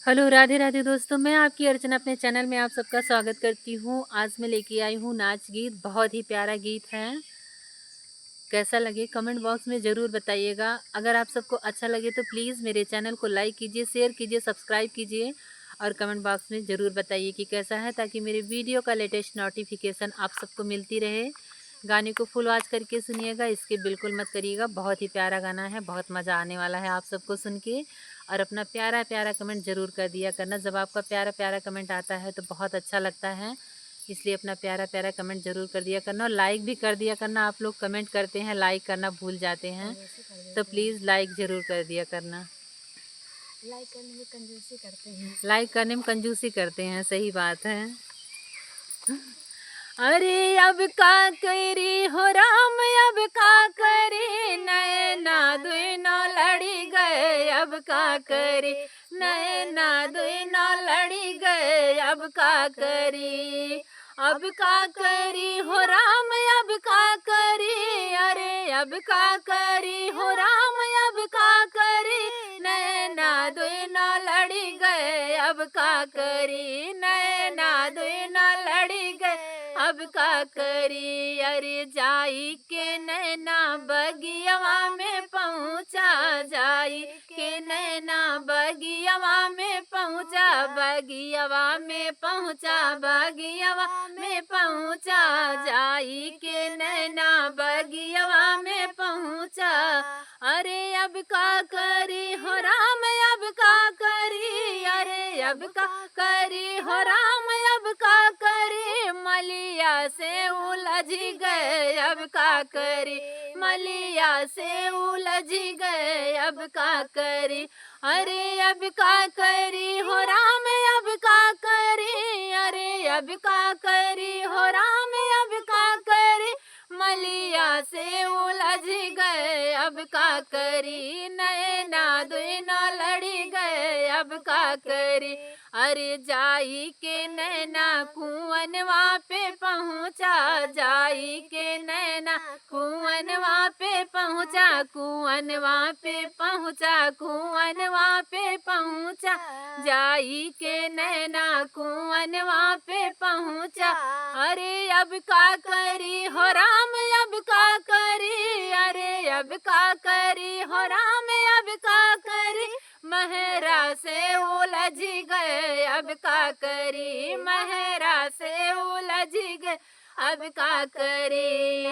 Hello, Radhe Radhe दोस्तों। मैं आपकी अर्चना अपने चैनल में आप सबका स्वागत करती हूँ। आज मैं लेके आई हूँ नाच गीत, बहुत ही प्यारा गीत है। कैसा लगे कमेंट बॉक्स में ज़रूर बताइएगा। अगर आप सबको अच्छा लगे तो प्लीज़ मेरे चैनल को लाइक कीजिए, शेयर कीजिए, सब्सक्राइब कीजिए और कमेंट बॉक्स में ज़रूर बताइए कि कैसा है, ताकि मेरे वीडियो का लेटेस्ट नोटिफिकेशन आप सबको मिलती रहे। गाने को फुल वॉच करके सुनिएगा, इसके बिल्कुल मत करिएगा। बहुत ही प्यारा गाना है, बहुत मज़ा आने वाला है आप सबको सुन के। और अपना प्यारा प्यारा कमेंट ज़रूर कर दिया करना। जब आपका प्यारा प्यारा कमेंट आता है तो बहुत अच्छा लगता है, इसलिए अपना प्यारा प्यारा कमेंट ज़रूर कर दिया करना और लाइक भी कर दिया करना। आप लोग कमेंट करते हैं, लाइक करना भूल जाते हैं, तो प्लीज़ लाइक ज़रूर कर दिया करना। लाइक करने में कंजूसी करते हैं। लाइक करने में कंजूसी करते हैं, सही बात है। अरे अब का करी हो राम, अब का करी, नैना दुनो लड़ी गए। अब का करी, नैना दुनो लड़ी गए। अब का करी, अब का करी हो राम, अब का करी। अरे अब का करी हो राम, अब का करी, नैना दुनो लड़ी गए। अब का करी, नैना दुनो लड़ी गए। अब का करी, अरे जाई के नैना बगियावा में पहुँचा, जाई के नैना बगियावा में पहुँचा, बगियावा में पहुँचा, बगियावा में पहुँचा, जाई के नैना बगियावा में पहुँचा। अरे अब का करी हो राम, अब का करी। अरे अब का करी हो राम, अब का करी, मलिया से उलझ गए। अब का करी, मलिया से उलझ गए। अब का करी, अरे अब का करी हो राम, अब का करी। अरे अब का करी हो राम, अब का करी, मलिया से उलझ गए। अब का करी, नैना दुनो लड़ी गए। अब का करी, अरे जाई के नैना कुआनवा पे पहुँचा, जाई के नैना कुआनवा पे पहुँचा, कुआनवा पे पहुँचा, कुआनवा पे पहुँचा, जाई के नैना कुआनवा पे पहुँचा। अरे अब का करी हो राम, अब का करी। अरे अब का करी हो राम, अब का करी, महरा से उलझ गए। अब का करी, महरा से उलझ गए। अब का करी,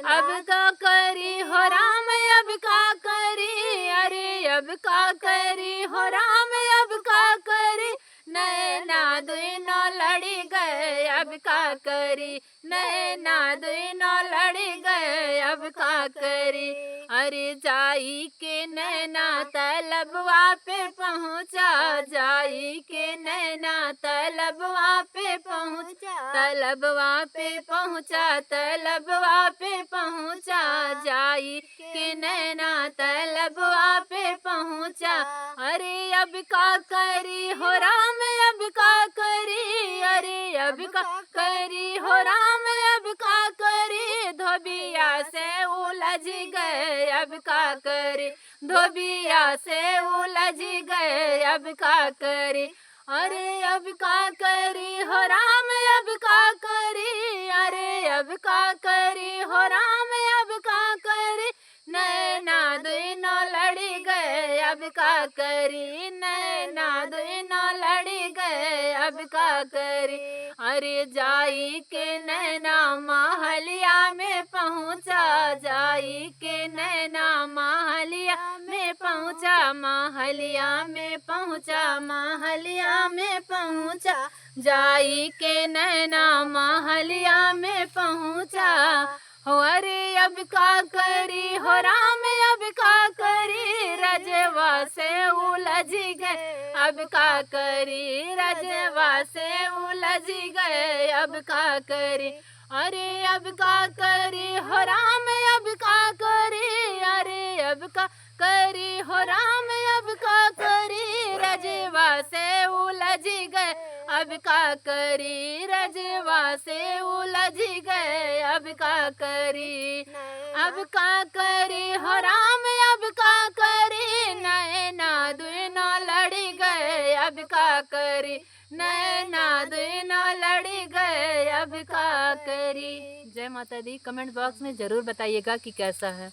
अब का करी हो राम, अब का करी। अरे अब का करी हो राम, अब का करी, नैना दुनो लड़ी गए। अब का करी, नैना दुनो लड़ी गए। अब का करी, अरे जाई के नैना तलबवा पे पहुँचा, जाई के नैना तलबवा पे पहुँचा, तलबवा पे पहुँचा, तलबवा पे पहुँचा, जाई के नैना तलबवा पे पहुँचा। अरे अब का करी हो राम, अब का करी। अरे अब का करी हो राम, अब का करी, धोबिया से उलझ गए। अब का करी, धोबिया से उलझ गए। अब का करी, अरे अब का करी हो राम, अब का करी। अरे अब का करी हो राम, अब का करी, नैना दुनो लड़ी गए। अब का करी, नैना दुनो लड़ी गए। अब का करी, अरे जाई के नैना महलिया में पहुँचा, जाई के नैना महलिया में पहुँचा, महलिया में पहुँचा, महलिया में पहुँचा, जाई के नैना महलिया में पहुँचा। हो अरे अब का करी हो राम, अब का करी, रजवा से उलझ गए। अब का करी, रजवा से उलझ गए। अब का करी, अरे अब का करी हो राम, अब का करी। अरे अब का करी हो राम, अब का करी, रजवा से उलझ गए। अब का करी, रजवा से उलझ गए। अब का करी, अब का करी हो राम, अब का करी, नैना दुनो लड़ी गए। अब का करी, नैना दोनों लड़ी गए अब का करी। जय माता दी। कमेंट बॉक्स में ज़रूर बताइएगा कि कैसा है।